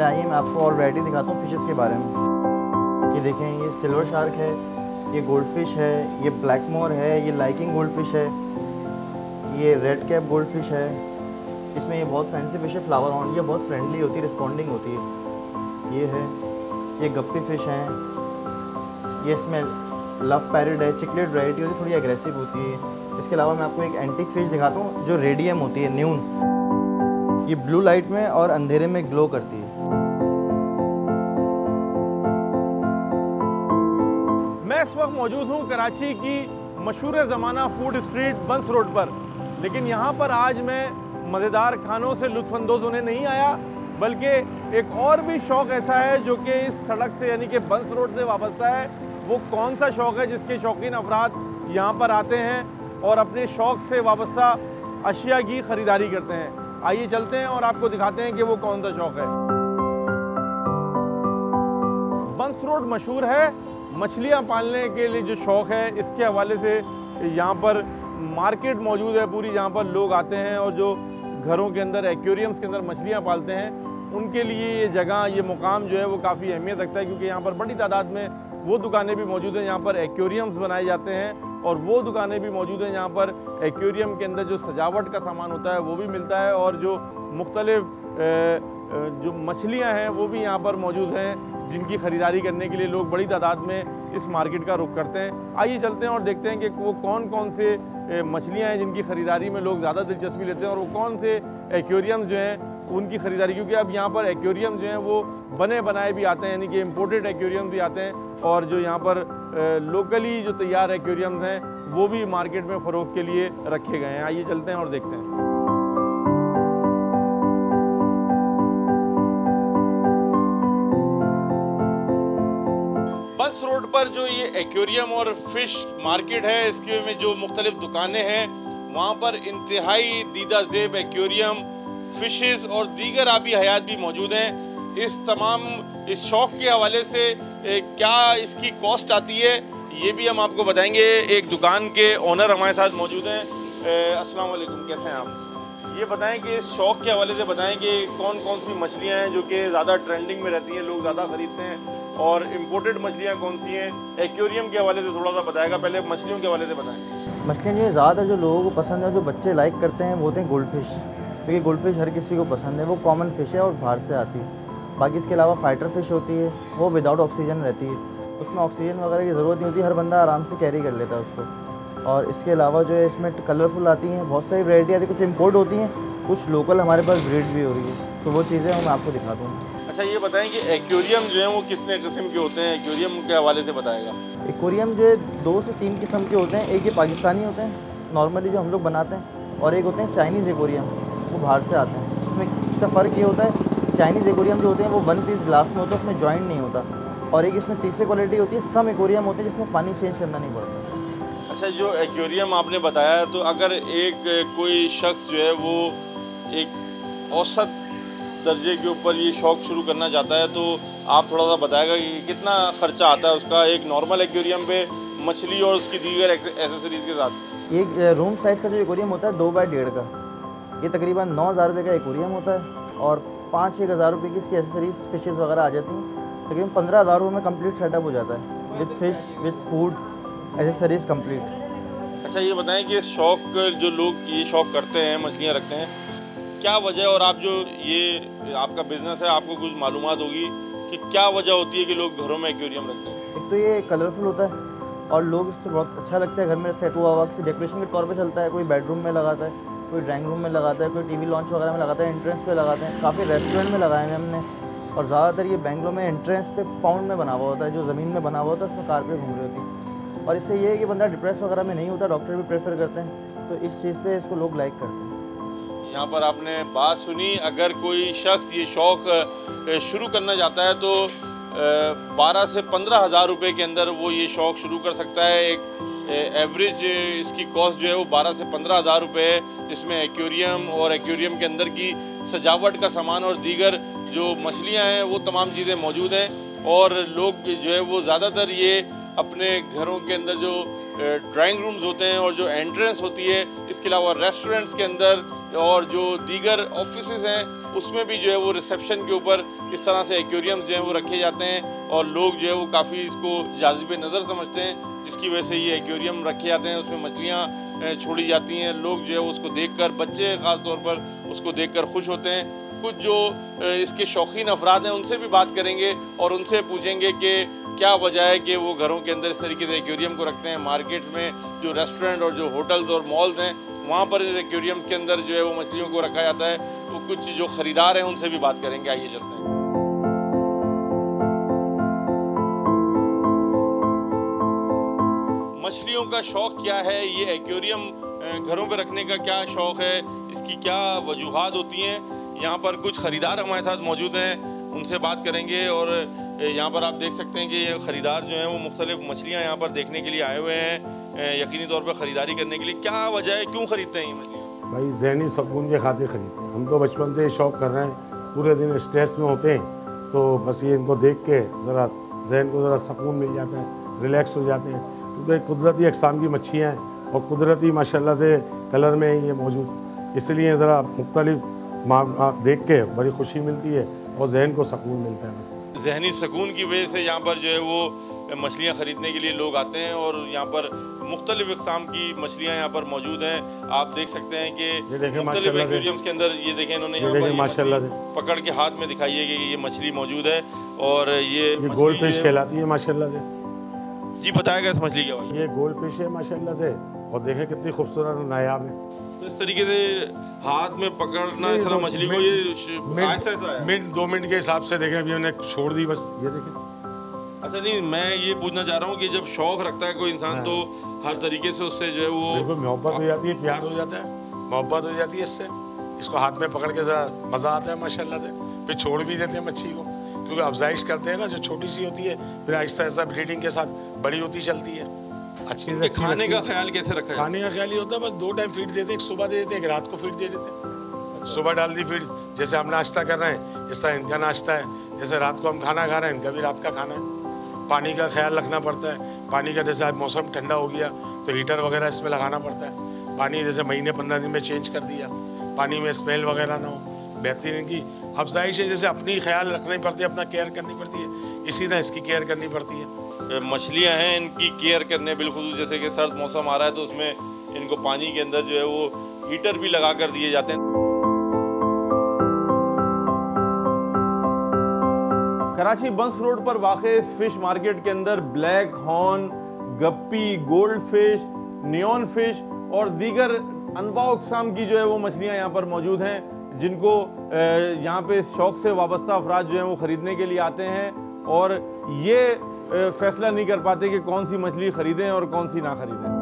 आइए मैं आपको और वैरायटी दिखाता हूँ फिशेस के बारे में। ये देखें, ये सिल्वर शार्क है, ये गोल्ड फिश है, ये ब्लैक मोर है, ये लाइकिंग गोल्ड फिश है, ये रेड कैप गोल्ड फिश है। इसमें ये बहुत फैंसी फिश है, फ्लावर ऑन, ये बहुत फ्रेंडली होती है, रिस्पॉन्डिंग होती है। ये है, ये गप्पी फिश हैं, ये इसमें लव पैरेट है, चिकलेट वैरायटी होती है, थोड़ी एग्रेसिव होती है। इसके अलावा मैं आपको एक एंटीक फिश दिखाता हूँ जो रेडियम होती है, न्यून। ये ब्लू लाइट में और अंधेरे में ग्लो करती है। मैं इस वक्त मौजूद हूँ कराची की मशहूर ज़माना फूड स्ट्रीट बंस रोड पर, लेकिन यहाँ पर आज मैं मज़ेदार खानों से लुत्फ़अंदोज़ होने नहीं आया, बल्कि एक और भी शौक़ ऐसा है जो कि इस सड़क से यानी कि बंस रोड से वाबस्ता है। वो कौन सा शौक़ है जिसके शौकीन अफराद यहाँ पर आते हैं और अपने शौक़ से वाबस्ता अशिया की ख़रीदारी करते हैं। आइए चलते हैं और आपको दिखाते हैं कि वो कौन सा शौक़ है। बंस रोड मशहूर है मछलियाँ पालने के लिए, जो शौक़ है इसके हवाले से यहाँ पर मार्केट मौजूद है पूरी, जहाँ पर लोग आते हैं और जो घरों के अंदर एक्वेरियम्स के अंदर मछलियाँ पालते हैं उनके लिए ये जगह, ये मुकाम जो है वो काफ़ी अहमियत रखता है, क्योंकि यहाँ पर बड़ी तादाद में वो दुकानें भी मौजूद हैं जहाँ पर एक्वेरियम्स बनाए जाते हैं, और वो दुकानें भी मौजूद हैं जहाँ पर एक्वेरियम के अंदर जो सजावट का सामान होता है वो भी मिलता है, और जो मुख्तलिफ जो मछलियाँ हैं वो भी यहाँ पर मौजूद हैं, जिनकी ख़रीदारी करने के लिए लोग बड़ी तादाद में इस मार्केट का रुख करते हैं। आइए चलते हैं और देखते हैं कि वो कौन कौन से मछलियाँ हैं जिनकी ख़रीदारी में लोग ज़्यादा दिलचस्पी लेते हैं, और वो कौन से एक्वेरियम जो हैं उनकी ख़रीदारी, क्योंकि अब यहाँ पर एक्वेरियम जो हैं वो बने बनाए भी आते हैं, यानी कि इम्पोर्टेड एक्वेरियम भी आते हैं, और जो यहाँ पर लोकली जो तैयार एक्वेरियम्स हैं वो भी मार्केट में फ़रोख्त के लिए रखे गए हैं। आइए चलते हैं और देखते हैं। बंस रोड पर जो ये एक्वेरियम और फिश मार्केट है, इसके में जो मुख्तलिफ दुकानें हैं वहाँ पर इंतहाई दीदा ज़ेब एक्वेरियम, फिशेस और दीगर आबी हयात भी मौजूद हैं। इस शौक़ के हवाले से क्या इसकी कॉस्ट आती है ये भी हम आपको बताएंगे। एक दुकान के ओनर हमारे साथ मौजूद हैं। अस्सलाम वालेकुम, कैसे हैं आप? ये बताएं कि इस शौक़ के हवाले से बताएं कि कौन कौन सी मछलियाँ हैं जो कि ज़्यादा ट्रेंडिंग में रहती हैं, लोग ज़्यादा ख़रीदते हैं, और इम्पोर्टेड मछलियाँ कौन सी हैं। एक्वेरियम के हवाले से थोड़ा सा बताएगा, पहले मछलियों के हवाले से बताएं। मछलियाँ जो ज़्यादातर जो लोगों को पसंद है, जो बच्चे लाइक करते हैं, वो होते हैं गोल्ड फिश, क्योंकि गोल्ड फिश हर किसी को पसंद है। वो कॉमन फ़िश है और बाहर से आती है। बाकी इसके अलावा फाइटर फ़िश होती है, वो विदाउट ऑक्सीजन रहती है, उसमें ऑक्सीजन वगैरह की ज़रूरत नहीं होती, हर बंदा आराम से कैरी कर लेता है उसको। और इसके अलावा जो है इसमें कलरफुल आती हैं, बहुत सारी वैरायटी आती है, कुछ इम्पोर्ट होती हैं, कुछ लोकल हमारे पास ब्रीड भी हो रही है, तो वो चीज़ें मैं आपको दिखा दूँ। अच्छा, ये बताएं कि एक्वेरियम जो है वो कितने किस्म के होते हैं, एक्वेरियम के हवाले से बताएगा। एक्वेरियम जो है 2 से 3 किस्म के होते हैं। एक ये पाकिस्तानी होते हैं नॉर्मली जो हम लोग बनाते हैं, और एक होते हैं चाइनीज़ एक्वेरियम, वो बाहर से आते हैं। उसमें उसका फ़र्क ये होता है, चाइनीज़ एक्वेरियम जो होते हैं वो 1 पीस ग्लास में होता है, उसमें जॉइंट नहीं होता, और एक इसमें तीसरी क्वालिटी होती है, सम एक्वेरियम होते हैं जिसमें पानी चेंज करना नहीं पड़ता। अच्छा, जो एक्वेरियम आपने बताया, तो अगर एक कोई शख्स जो है वो एक औसत दर्जे के ऊपर ये शौक़ शुरू करना चाहता है, तो आप थोड़ा सा बताएगा कि कितना ख़र्चा आता है उसका एक नॉर्मल एक्वेरियम पे मछली और उसकी दीगर एसेसरीज़ के साथ? एक रूम साइज़ का जो एक्वेरियम होता है 2 बाय 1.5 का, ये तकरीबन 9,000 रुपये का एक्वेरियम होता है, और 5-6 हज़ार रुपये की इसकी एसेसरीज़ फिशेस वगैरह आ जाती हैं। तकरीबन 15,000 रुपये में कंप्लीट सेटअप हो जाता है, with fish, with food, accessories complete. अच्छा, ये बताएं कि इस शौक़ जो लोग ये शौक़ करते हैं, मछलियाँ रखते हैं, क्या वजह, और आप जो ये आपका बिज़नेस है आपको कुछ मालूमात होगी कि क्या वजह होती है कि लोग घरों में एक्वेरियम रखते हैं? एक तो ये कलरफुल होता है और लोग इससे बहुत अच्छा लगता है, घर में सेट हुआ हुआ, किसी डेकोरेशन के तौर पे चलता है, कोई बेडरूम में लगाता है, कोई ड्राइंग रूम में लगाता है, कोई टीवी लॉन्च वगैरह में लगाता है, एंट्रेंस पे लगाते हैं, काफ़ी रेस्टोरेंट में लगाए हैं हमने, और ज़्यादातर ये बेंगलोर में एंट्रेंस पे पाउंड में बना हुआ होता है, जो ज़मीन में बना हुआ होता है, उसमें कारपेट घूम रही होती है, और इससे ये है कि बंदा डिप्रेस वगैरह में नहीं होता, डॉक्टर भी प्रेफर करते हैं, तो इस चीज़ से इसको लोग लाइक करते हैं। यहाँ पर आपने बात सुनी, अगर कोई शख्स ये शौक़ शुरू करना चाहता है तो 12 से 15 हज़ार रुपये के अंदर वो ये शौक़ शुरू कर सकता है। एक एवरेज इसकी कॉस्ट जो है वो 12 से 15 हज़ार रुपये है, जिसमें एक्वेरियम और एक्वेरियम के अंदर की सजावट का सामान और दीगर जो मछलियाँ हैं वो तमाम चीज़ें मौजूद हैं। और लोग जो है वो ज़्यादातर ये अपने घरों के अंदर जो ड्राइंग रूम्स होते हैं और जो एंट्रेंस होती है, इसके अलावा रेस्टोरेंट्स के अंदर और जो दीगर ऑफिसेज हैं उसमें भी जो है वो रिसेप्शन के ऊपर इस तरह से एक्वेरियम जो है वो रखे जाते हैं और लोग जो है वो काफ़ी इसको जाज़िबे नज़र समझते हैं, जिसकी वजह से ये एक्वेरियम रखे जाते हैं, उसमें मछलियाँ छोड़ी जाती हैं। लोग जो है उसको देखकर, बच्चे ख़ास तौर पर उसको देखकर खुश होते हैं। कुछ जो इसके शौकीन अफराद हैं उनसे भी बात करेंगे और उनसे पूछेंगे कि क्या वजह है कि वो घरों के अंदर इस तरीके से एक्वेरियम को रखते हैं। मार्केट्स में जो रेस्टोरेंट और जो होटल्स और मॉल्स हैं वहाँ पर एक्वेरियम्स के अंदर जो है वो मछलियों को रखा जाता है। तो कुछ जो ख़रीदार हैं उनसे भी बात करेंगे। आइए चलते हैं। मछलियों का शौक़ क्या है, ये एक्वेरियम घरों पे रखने का क्या शौक़ है, इसकी क्या वजूहात होती हैं, यहाँ पर कुछ ख़रीदार हमारे साथ मौजूद हैं, उनसे बात करेंगे। और यहाँ पर आप देख सकते हैं कि ये ख़रीदार जो हैं वो मुख्तलिफ़ मछलियाँ यहाँ पर देखने के लिए आए हुए हैं, यकीनी तौर पर ख़रीदारी करने के लिए। क्या वजह है, क्यों ख़रीदते हैं ये मछलियाँ? भाई ज़हनी सुकून के खातिर ख़रीदते हैं। हम तो बचपन से ये शौक़ कर रहे हैं, पूरे दिन स्ट्रेस में होते हैं तो बस ये इनको देख के ज़रा जहन को ज़रा सुकून मिल जाता है, रिलैक्स हो जाते हैं, क्योंकि कुदरती अक़साम की मच्छियाँ हैं और कुदरती माशाल्लाह से कलर में ये मौजूद, इसलिए ज़रा मुख्तलिफ देख के बड़ी खुशी मिलती है और जहन को सुकून मिलता है। बस जहनी सुकून की वजह से यहाँ पर जो है वो मछलियाँ ख़रीदने के लिए लोग आते हैं और यहाँ पर मुख्तलिफ़ इक़साम की मछलियाँ यहाँ पर मौजूद हैं। आप देख सकते हैं कि मुख्तलिफ़ एक्वेरियम्स के अंदर ये देखें इन्होंने यहाँ पर माशाल्लाह से पकड़ के हाथ में दिखाई है कि ये मछली मौजूद है और ये गोल्ड फिश कहलाती है माशाल्लाह से। जी बताया इस मछली के बारे? ये गोल्ड फिश है माशाल्लाह से और देखें कितनी खूबसूरत और नायाब है। तो इस तरीके से हाथ में पकड़ना इस तरह मछली को, ये ऐसा है मिनट 2 मिनट के हिसाब से देखें, अभी उन्हें छोड़ दी बस, ये देखें। अच्छा नहीं, मैं ये पूछना चाह रहा हूँ कि जब शौक़ रखता है कोई इंसान तो हर तरीके से उससे जो है वो बिल्कुल मोहब्बत हो जाती है, प्यार हो जाता है, मोहब्बत हो जाती है इससे। इसको हाथ में पकड़ के ज़रा मज़ा आता है माशाल्लाह से, फिर छोड़ भी देते हैं मच्छी को, क्योंकि अफजाइश करते हैं ना, जो छोटी सी होती है फिर आहिस्ता आहिस्ता ब्रीडिंग के साथ बड़ी होती चलती है। अच्छी से खाने का ख्याल कैसे रखा है? खाने का ख्याल ये होता है बस 2 टाइम फीड देते हैं, एक सुबह दे देते हैं, एक रात को फीड दे देते हैं। सुबह डाल दी फीड, जैसे हम नाश्ता कर रहे हैं इस तरह इनका नाश्ता है, जैसे रात को हम खाना खा रहे हैं इनका भी रात का खाना है। पानी का ख्याल रखना पड़ता है, पानी का जैसे आज मौसम ठंडा हो गया तो हीटर वगैरह इसमें लगाना पड़ता है। पानी जैसे महीने 15 दिन में चेंज कर दिया, पानी में स्मेल वगैरह ना हो, बेहतरीन की अफजाइश है। जैसे अपनी ख्याल रखनी पड़ती है, अपना केयर करनी पड़ती है, इसी तरह इसकी केयर करनी पड़ती है। मछलियाँ हैं, इनकी केयर करने बिल्कुल, जैसे कि सर्द मौसम आ रहा है तो उसमें इनको पानी के अंदर जो है वो हीटर भी लगा कर दिए जाते हैं। कराची बंस रोड पर वाक़ इस फिश मार्केट के अंदर ब्लैक हॉर्न, गप्पी, गोल्ड फिश, नियॉन फिश और दीगर अनवाउ अक़साम की जो है वो मछलियाँ यहाँ पर मौजूद हैं, जिनको यहाँ पे शौक़ से वाबस्ता अफराद जो हैं वो ख़रीदने के लिए आते हैं और ये फ़ैसला नहीं कर पाते कि कौन सी मछली ख़रीदें और कौन सी ना ख़रीदें।